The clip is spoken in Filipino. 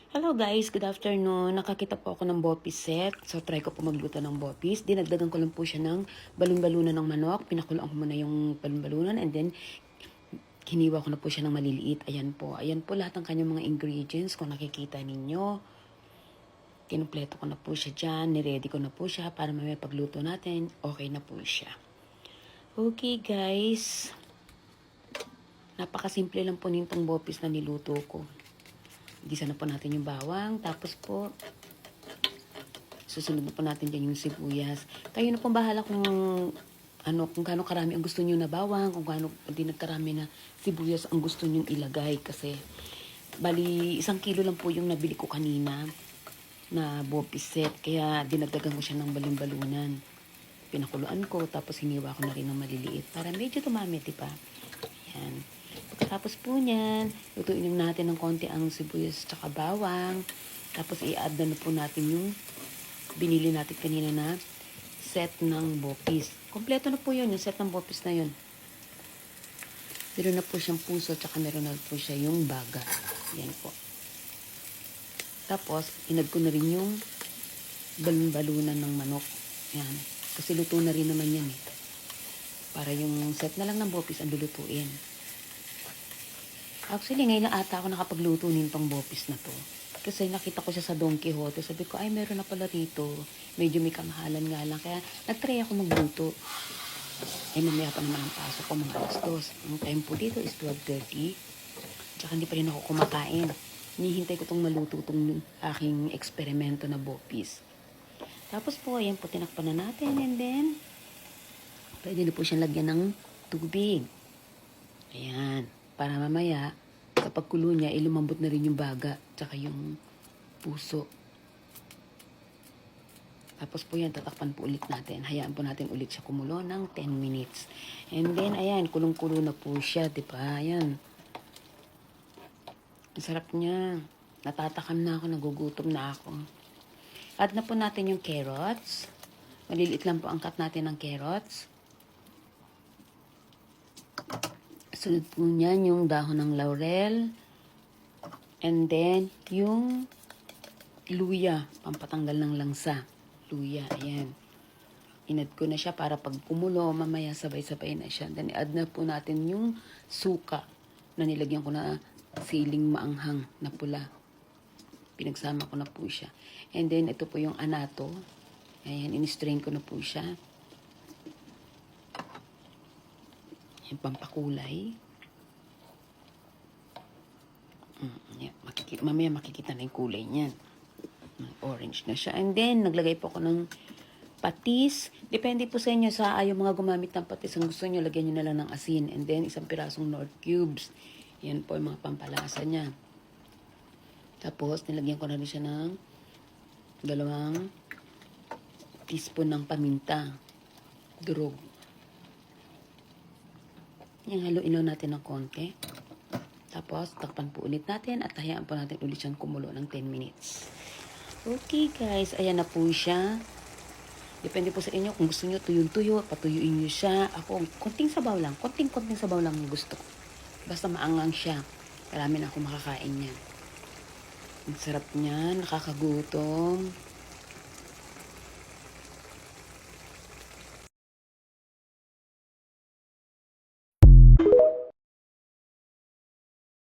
Hello guys, good afternoon. Nakakita po ako ng bopis set. So try ko po magluto ng bopis. Dinagdagan ko lang po siya ng balon-balunan ng manok. Pinakuloan ko muna yung balon-balunan and then hiniwa ko na po siya ng maliliit. Ayan po. Ayan po lahat ng kanyang mga ingredients kung nakikita ninyo. Kinumpleto ko na po siya dyan. Niready ko na po siya para mamaya pagluto natin. Okay na po siya. Okay guys. Napakasimple lang po nitong bopis na niluto ko. Gisa na po natin yung bawang. Tapos po, susunod na po natin dyan yung sibuyas. Kayo na po bahala kung gaano karami ang gusto niyo na bawang, kung gaano din nagkarami na sibuyas ang gusto niyo ilagay. Kasi, bali, 1 kilo lang po yung nabili ko kanina na bopis set. Kaya, dinagdagan ko siya ng balon-balunan. Pinakuluan ko, tapos hiniwa ko na rin ng maliliit. Para medyo tumami, diba? Ayan. Pagkatapos po niyan, lutuin natin ng konti ang sibuyas tsaka bawang. Tapos i-add na po natin yung binili natin kanina na set ng bopis. Kompleto na po yun, yung set ng bopis na yun. Meron na po siyang puso tsaka meron na po siya yung baga. Yan po. Tapos, inad ko na rin yung balon-balunan ng manok. Yan. Kasi luto na rin naman yan eh. Para yung set na lang ng bopis ang lulutuin. Actually, ngayon na ata ako nakapagluto nitong bopis na to. Kasi nakita ko siya sa Don Quixote. Sabi ko, ay meron na pala dito. Medyo may kamahalan nga lang. Kaya nagtry ako magluto. Ay mamaya pa naman ang pasok ko mga alas 2. Ang time po dito is 12:30. Tsaka hindi pa rin ako kumakain. Hinihintay ko itong maluto itong aking eksperimento na bopis. Tapos po, ayan po, tinakpan na natin. And then, pwede na po siyang lagyan ng tubig. Ayan. Para mamaya, sa pagkulo niya, lumambot na rin yung baga, tsaka yung puso. Tapos po yan, tatakpan po ulit natin. Hayaan po natin ulit siya kumulo ng 10 minutes. And then, ayan, kulong-kulo na po siya, diba? Ayan. Ang sarap niya. Natatakam na ako, nagugutom na ako. Add na po natin yung carrots. Maliliit lang po ang cut natin ng carrots. Sunod po niyan yung dahon ng laurel. And then, yung luya, pampatanggal ng langsa. Luya, ayan. Inad ko na siya para pag kumulo, mamaya sabay-sabay na siya. Then, add na po natin yung suka na nilagyan ko na siling maanghang na pula. Pinagsama ko na po siya. And then, ito po yung anato. Ayan, in-strain ko na po siya. Yung pampakulay. Yeah, mamaya makikita na yung kulay niyan. Orange na siya. And then, naglagay po ako ng patis. Depende po sa inyo sa ayaw mga gumamit ng patis. Ang gusto nyo, lagyan nyo na lang ng asin. And then, 1 pirasong Knorr cubes. Yan po yung mga pampalasa niya. Tapos, nilagyan ko na rin siya ng 2 teaspoon ng paminta. Durog. Yung haluin lang natin ng konti. Tapos, takpan po ulit natin at hayaan po natin ulit siyang kumulo ng 10 minutes. Okay guys, ayan na po siya. Depende po sa inyo kung gusto nyo tuyong-tuyo, patuyuin nyo siya. Ako, konting sabaw lang. Konting sabaw lang ang gusto ko. Basta maangang siya. Marami na ako makakain niyan. Ang sarap niyan, nakakagutom.